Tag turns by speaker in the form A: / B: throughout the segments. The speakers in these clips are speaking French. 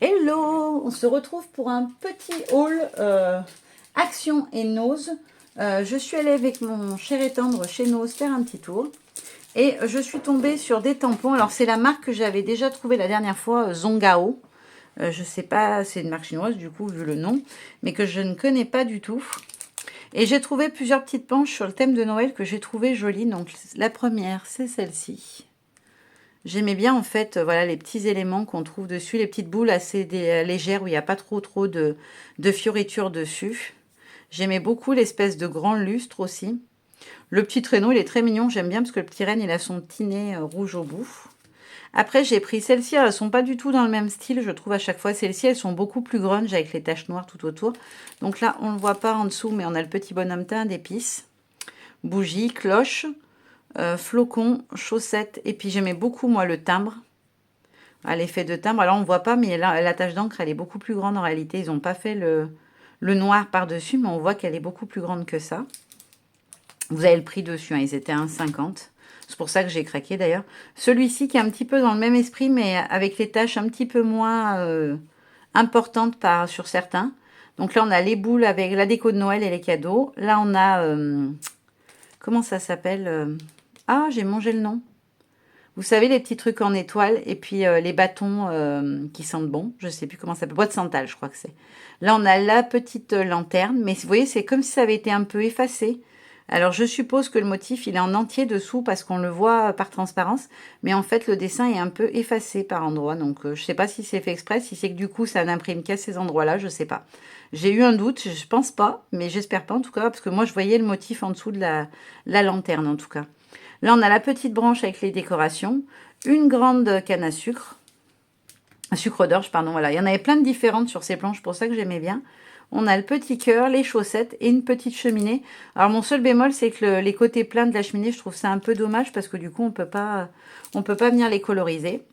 A: Hello, on se retrouve pour un petit haul Action et Nose. Je suis allée avec mon cher et tendre chez Nose faire un petit tour. Et je suis tombée sur des tampons. Alors c'est la marque que j'avais déjà trouvée la dernière fois, Zongao. Je sais pas, c'est une marque chinoise du coup vu le nom, mais que je ne connais pas du tout. Et j'ai trouvé plusieurs petites planches sur le thème de Noël que j'ai trouvé jolies. Donc la première, c'est celle-ci. J'aimais bien en fait, voilà, les petits éléments qu'on trouve dessus, les petites boules assez légères où il n'y a pas trop de fioritures dessus. J'aimais beaucoup l'espèce de grand lustre aussi. Le petit traîneau, il est très mignon, j'aime bien parce que le petit renne, il a son petit nez rouge au bout. Après, j'ai pris celles-ci, elles sont pas du tout dans le même style, je trouve à chaque fois. Celles-ci, elles sont beaucoup plus grunge avec les taches noires tout autour. Donc là, on ne le voit pas en dessous, mais on a le petit bonhomme teint d'épices. Bougie, cloche. Flocons, chaussettes, et puis j'aimais beaucoup moi le timbre, l'effet de timbre. Alors on ne voit pas, mais la tache d'encre elle est beaucoup plus grande en réalité. Ils n'ont pas fait le noir par dessus, mais on voit qu'elle est beaucoup plus grande que ça. Vous avez le prix dessus, hein, ils étaient à 1,50. C'est pour ça que j'ai craqué d'ailleurs. Celui-ci qui est un petit peu dans le même esprit, mais avec les taches un petit peu moins importantes sur certains. Donc là on a les boules avec la déco de Noël et les cadeaux. Là on a comment ça s'appelle Ah, j'ai mangé le nom. Vous savez, les petits trucs en étoile et puis les bâtons qui sentent bon. Je ne sais plus comment ça s'appelle. Bois de santal, je crois que c'est. Là, on a la petite lanterne. Mais vous voyez, c'est comme si ça avait été un peu effacé. Alors, je suppose que le motif, il est en entier dessous parce qu'on le voit par transparence. Mais en fait, le dessin est un peu effacé par endroits. Donc, je ne sais pas si c'est fait exprès. Si c'est que du coup, ça n'imprime qu'à ces endroits-là, je ne sais pas. J'ai eu un doute. Je pense pas. Mais j'espère pas en tout cas. Parce que moi, je voyais le motif en dessous de la lanterne en tout cas. Là, on a la petite branche avec les décorations, une grande canne à sucre, un sucre d'orge, pardon, voilà. Il y en avait plein de différentes sur ces planches, pour ça que j'aimais bien. On a le petit cœur, les chaussettes et une petite cheminée. Alors, mon seul bémol, c'est que les côtés pleins de la cheminée, je trouve ça un peu dommage parce que du coup, on peut pas venir les coloriser.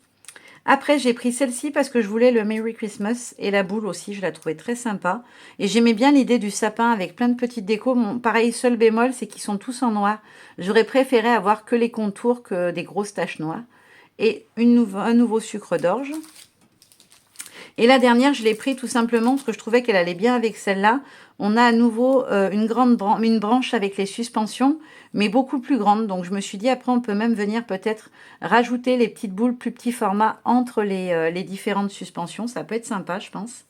A: Après, j'ai pris celle-ci parce que je voulais le Merry Christmas et la boule aussi, je la trouvais très sympa. Et j'aimais bien l'idée du sapin avec plein de petites décos. Pareil, seul bémol, c'est qu'ils sont tous en noir. J'aurais préféré avoir que les contours que des grosses taches noires. Et un nouveau sucre d'orge. Et la dernière, je l'ai pris tout simplement parce que je trouvais qu'elle allait bien avec celle-là. On a à nouveau une branche avec les suspensions, mais beaucoup plus grande. Donc je me suis dit, après, on peut même venir peut-être rajouter les petites boules plus petit format entre les différentes suspensions. Ça peut être sympa, je pense.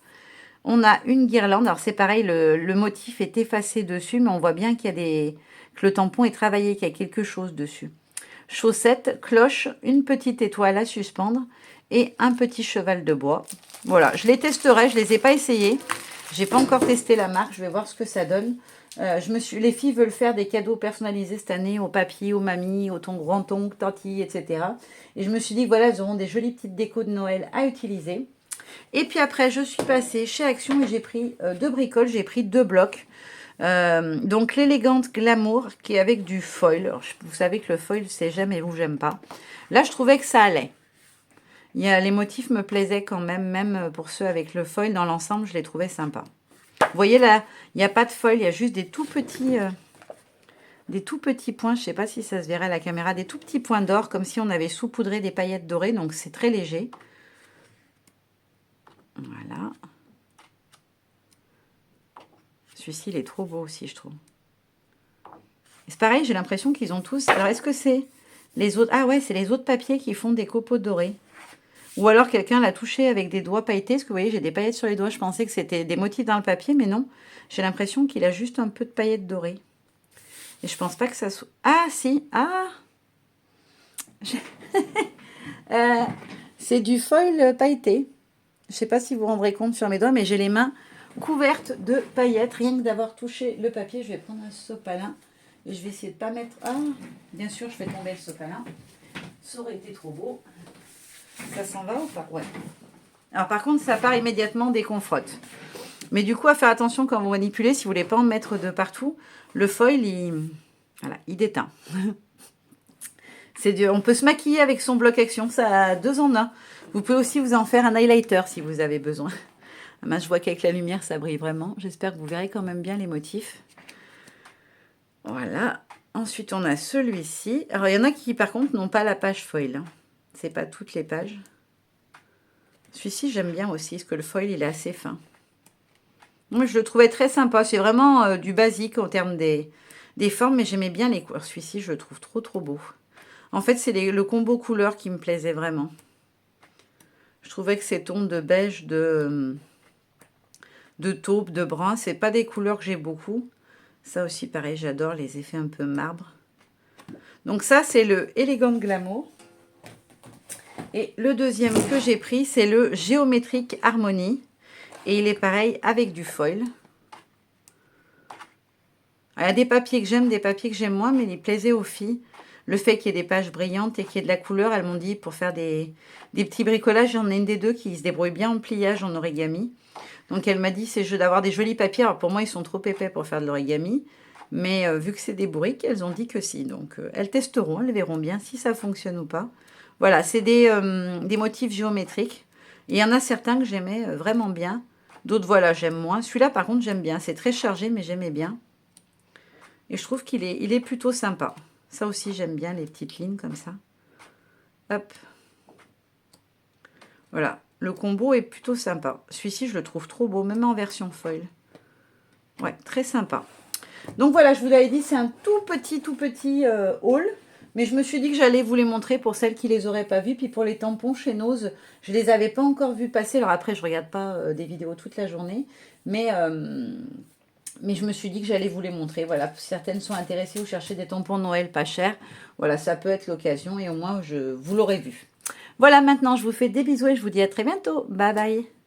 A: On a une guirlande. Alors c'est pareil, le motif est effacé dessus, mais on voit bien que le tampon est travaillé, qu'il y a quelque chose dessus. Chaussettes, cloche, une petite étoile à suspendre et un petit cheval de bois. Voilà, je les testerai, je ne les ai pas essayés. J'ai pas encore testé la marque, je vais voir ce que ça donne. Les filles veulent faire des cadeaux personnalisés cette année aux papis, aux mamies, aux grands-oncles, tantis, etc. Et je me suis dit que voilà, elles auront des jolies petites décos de Noël à utiliser. Et puis après, je suis passée chez Action et j'ai pris deux bricoles, j'ai pris deux blocs. Donc l'élégante glamour qui est avec du foil. Alors, vous savez que le foil, c'est jamais où j'aime pas. Là, je trouvais que ça allait. Les motifs me plaisaient quand même, même pour ceux avec le foil. Dans l'ensemble, je les trouvais sympas. Vous voyez là, il n'y a pas de foil, il y a juste des tout petits points. Je ne sais pas si ça se verrait à la caméra, des tout petits points d'or, comme si on avait saupoudré des paillettes dorées. Donc c'est très léger. Voilà. Celui-ci, il est trop beau aussi, je trouve. C'est pareil, j'ai l'impression qu'ils ont tous... Alors, est-ce que c'est les autres... Ah ouais, c'est les autres papiers qui font des copeaux dorés. Ou alors, quelqu'un l'a touché avec des doigts pailletés. Parce que vous voyez, j'ai des paillettes sur les doigts. Je pensais que c'était des motifs dans le papier, mais non. J'ai l'impression qu'il a juste un peu de paillettes dorées. Et je pense pas que ça soit... Ah, si. Ah c'est du foil pailleté. Je sais pas si vous vous rendrez compte sur mes doigts, mais j'ai les mains couvertes de paillettes. Rien que d'avoir touché le papier, je vais prendre un sopalin. Et je vais essayer de ne pas mettre... Ah, bien sûr, je fais tomber le sopalin. Ça aurait été trop beau. Ça s'en va ou pas? Ouais. Alors par contre, ça part immédiatement dès qu'on frotte. Mais du coup, à faire attention quand vous manipulez, si vous voulez pas en mettre de partout, le foil, il déteint. On peut se maquiller avec son bloc action, ça a 2 en 1. Vous pouvez aussi vous en faire un highlighter si vous avez besoin. Je vois qu'avec la lumière, ça brille vraiment. J'espère que vous verrez quand même bien les motifs. Voilà. Ensuite, on a celui-ci. Alors, il y en a qui, par contre, n'ont pas la page foil. C'est pas toutes les pages. Celui-ci, j'aime bien aussi, parce que le foil, il est assez fin. Moi, je le trouvais très sympa. C'est vraiment du basique en termes des formes, mais j'aimais bien les couleurs. Celui-ci, je le trouve trop beau. En fait, c'est le combo couleur qui me plaisait vraiment. Je trouvais que ces tons de beige, de taupe, de brun, c'est pas des couleurs que j'ai beaucoup. Ça aussi, pareil, j'adore les effets un peu marbre. Donc ça, c'est le Elegant Glamour. Et le deuxième que j'ai pris, c'est le Géométrique Harmonie. Et il est pareil avec du foil. Il y a des papiers que j'aime moins, mais il plaisait aux filles. Le fait qu'il y ait des pages brillantes et qu'il y ait de la couleur, elles m'ont dit pour faire des petits bricolages, j'en ai une des deux qui se débrouille bien en pliage en origami. Donc elle m'a dit c'est d'avoir des jolis papiers. Alors pour moi, ils sont trop épais pour faire de l'origami. Mais vu que c'est des briques, elles ont dit que si. Donc elles testeront, elles verront bien si ça fonctionne ou pas. Voilà, c'est des motifs géométriques. Il y en a certains que j'aimais vraiment bien. D'autres, voilà, j'aime moins. Celui-là, par contre, j'aime bien. C'est très chargé, mais j'aimais bien. Et je trouve qu'il est plutôt sympa. Ça aussi, j'aime bien les petites lignes comme ça. Hop. Voilà. Le combo est plutôt sympa. Celui-ci, je le trouve trop beau, même en version foil. Ouais, très sympa. Donc voilà, je vous l'avais dit, c'est un tout petit haul. Mais je me suis dit que j'allais vous les montrer pour celles qui ne les auraient pas vus. Puis pour les tampons chez Nose, je ne les avais pas encore vus passer. Alors après, je ne regarde pas des vidéos toute la journée. Mais je me suis dit que j'allais vous les montrer. Voilà, certaines sont intéressées ou chercher des tampons Noël pas chers. Voilà, ça peut être l'occasion et au moins, vous l'aurez vu. Voilà, maintenant, je vous fais des bisous et je vous dis à très bientôt. Bye bye.